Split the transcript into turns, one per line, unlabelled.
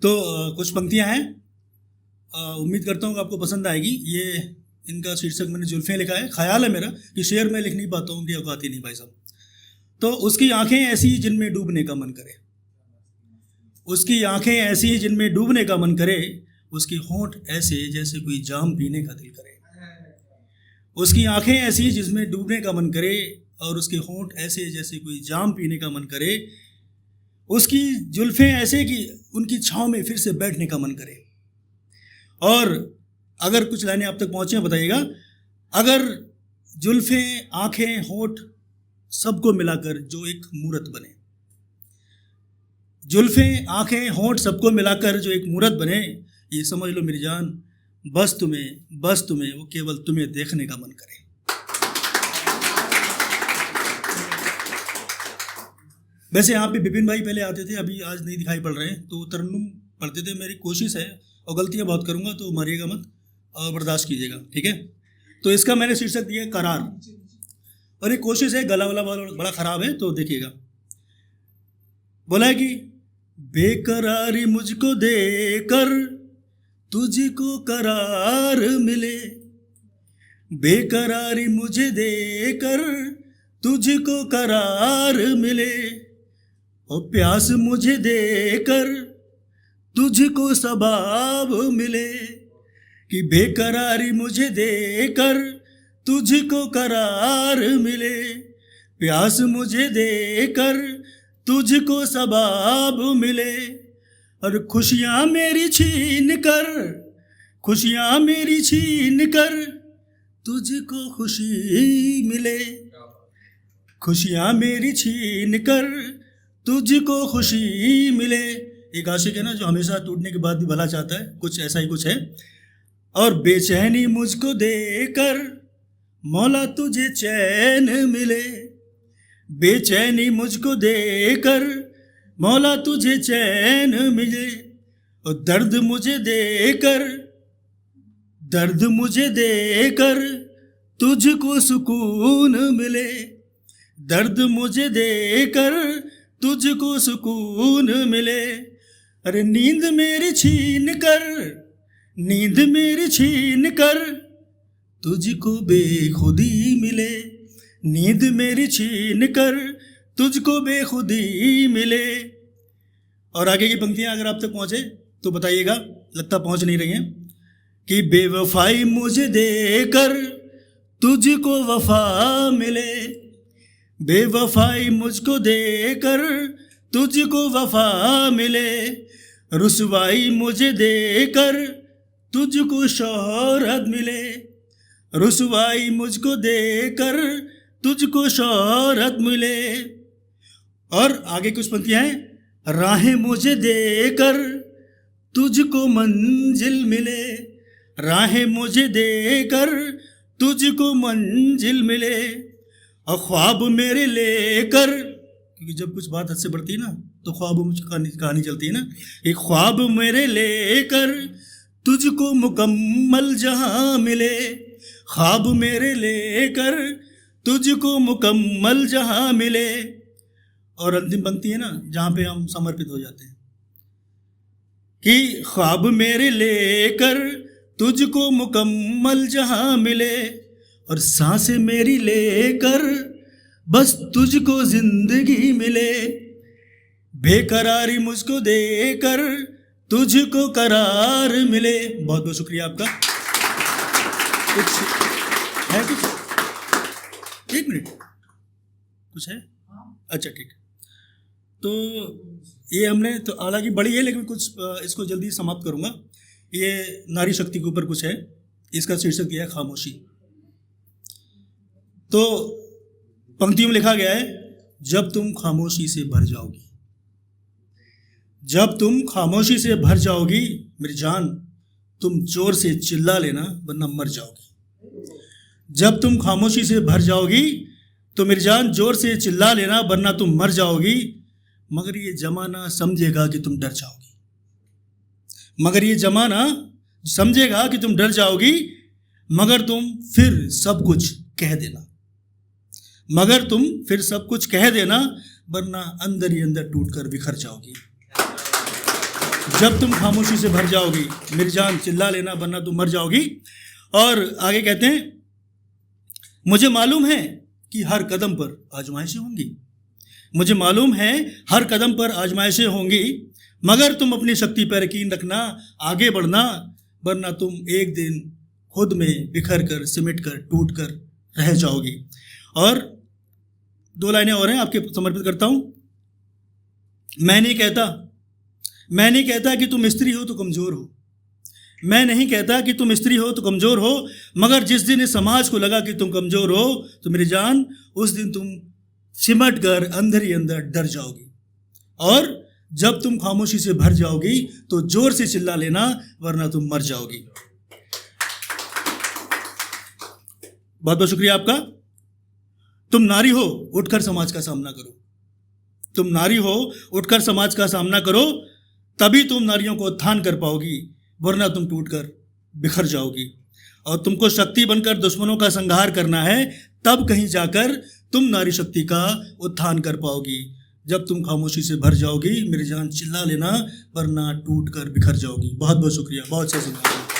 तो कुछ पंक्तियां हैं, उम्मीद करता हूँ कि आपको पसंद आएगी। ये इनका शीर्षक मैंने जुल्फें लिखा है। ख्याल है मेरा कि शेर मैं लिख नहीं पाता हूँ, उनकी औकात ही नहीं भाई साहब। तो उसकी आंखें ऐसी जिनमें डूबने का मन करे, उसकी आंखें ऐसी जिनमें डूबने का मन करे, उसके होंठ ऐसे जैसे कोई जाम पीने का दिल करे। उसकी आंखें ऐसी जिसमें डूबने का मन करे और उसके होंठ ऐसे जैसे कोई जाम पीने का मन करे। उसकी जुल्फें ऐसे कि उनकी छाँव में फिर से बैठने का मन करे। और अगर कुछ लाइनें आप तक पहुँचे बताइएगा। अगर जुल्फें, आंखें, होंठ सबको मिलाकर जो एक मूरत बने, जुल्फें, आंखें, होंठ सबको मिलाकर जो एक मूरत बने, ये समझ लो मेरी जान, बस तुम्हें वो केवल तुम्हें देखने का मन करे। वैसे यहाँ पे विपिन भाई पहले आते थे, अभी आज नहीं दिखाई पड़ रहे हैं, तो तरन्नुम पढ़ते थे। मेरी कोशिश है, और गलतियाँ बहुत करूँगा तो मारिएगा मत और बर्दाश्त कीजिएगा, ठीक है। तो इसका मैंने शीर्षक दिया करार, और एक कोशिश है, गला वाला बड़ा ख़राब है तो देखिएगा। बोला है कि बेकरारी मुझको देकर तुझको करार मिले, बेकरारी मुझे देकर तुझको करार मिले, और प्यास मुझे देकर तुझको सबाब मिले। कि बेकरारी मुझे देकर तुझको करार मिले, प्यास मुझे देकर तुझको सबाब मिले, और खुशियाँ मेरी छीन कर, खुशियाँ मेरी छीन कर तुझको खुशी मिले, खुशियाँ मेरी छीन कर तुझको खुशी मिले। एक आशिक है ना जो हमेशा टूटने के बाद भी भला चाहता है, कुछ ऐसा ही कुछ है। और बेचैनी मुझको देकर मौला तुझे चैन मिले, बेचैनी मुझको देकर मौला तुझे चैन मिले, और दर्द मुझे देकर तुझको सुकून मिले, दर्द मुझे देकर तुझको सुकून मिले। अरे नींद मेरी छीन कर तुझको बेखुदी मिले, नींद मेरी छीन कर तुझको बेखुदी मिले। और आगे की पंक्तियां अगर आप तक पहुंचे तो बताइएगा, लगता पहुंच नहीं रही हैं। कि बेवफाई मुझे देकर तुझको वफा मिले, बेवफाई मुझको देकर तुझको वफा मिले, रुसवाई मुझे देकर तुझको शोहरत मिले, रुसवाई मुझको देकर तुझको शोहरत मिले। और आगे कुछ पंक्तियाँ हैं। राहें मुझे देकर तुझको मंजिल मिले, राहें मुझे देकर तुझको मंजिल मिले, और ख्वाब मेरे लेकर, क्योंकि जब कुछ बात हद से बढ़ती है ना तो ख्वाब मुझ कहानी चलती है ना। एक ख्वाब मेरे लेकर तुझको मुकम्मल जहां मिले, ख्वाब मेरे लेकर तुझको मुकम्मल जहां मिले। और अंतिम पंक्ति है ना जहाँ पे हम समर्पित हो जाते हैं कि ख्वाब मेरे लेकर तुझको मुकम्मल जहां मिले, और सांसें मेरी लेकर बस तुझको जिंदगी मिले, बेकरारी मुझको देकर तुझको करार मिले। बहुत बहुत शुक्रिया आपका। कुछ है, कुछ एक मिनट, कुछ है? अच्छा ठीक। तो ये हमने तो हालांकि बड़ी है लेकिन कुछ इसको जल्दी समाप्त करूँगा। ये नारी शक्ति के ऊपर कुछ है, इसका शीर्षक दिया है खामोशी। तो पंक्तियों में लिखा गया है, जब तुम खामोशी से भर जाओगी, जब तुम खामोशी से भर जाओगी मेरी जान, तुम जोर से चिल्ला लेना वरना मर जाओगी। जब तुम खामोशी से भर जाओगी तो मेरी जान जोर से चिल्ला लेना वरना तुम मर जाओगी। मगर ये जमाना समझेगा कि तुम डर जाओगी, मगर ये जमाना समझेगा कि तुम डर जाओगी, मगर तुम फिर सब कुछ कह देना, मगर तुम फिर सब कुछ कह देना वरना अंदर ही अंदर टूटकर बिखर जाओगी। जब तुम खामोशी से भर जाओगी मेरी जान चिल्ला लेना वरना तुम मर जाओगी। और आगे कहते हैं मुझे मालूम है कि हर कदम पर आजमाइशें होंगी, मुझे मालूम है हर कदम पर आजमाइशें होंगी, मगर तुम अपनी शक्ति पर यकीन रखना, आगे बढ़ना, वरना तुम एक दिन खुद में बिखर कर सिमट कर टूट कर रह जाओगी। और 2 लाइनें और हैं आपके समर्पित करता हूं। मैं नहीं कहता कि तुम स्त्री हो तो कमज़ोर हो, मैं नहीं कहता कि तुम स्त्री हो तो कमज़ोर हो, मगर जिस दिन इस समाज को लगा कि तुम कमज़ोर हो तो मेरी जान उस दिन तुम सिमट कर अंदर ही अंदर डर जाओगी। और जब तुम खामोशी से भर जाओगी तो जोर से चिल्ला लेना वरना तुम मर जाओगी। बहुत बहुत शुक्रिया आपका। तुम नारी हो उठकर समाज का सामना करो, तुम नारी हो उठकर समाज का सामना करो, तभी तुम नारियों को उत्थान कर पाओगी, वरना तुम टूटकर बिखर जाओगी। और तुमको शक्ति बनकर दुश्मनों का संहार करना है, तब कहीं जाकर तुम नारी शक्ति का उत्थान कर पाओगी। जब तुम खामोशी से भर जाओगी मेरी जान चिल्ला लेना वरना टूट कर बिखर जाओगी। बहुत बहुत शुक्रिया, बहुत से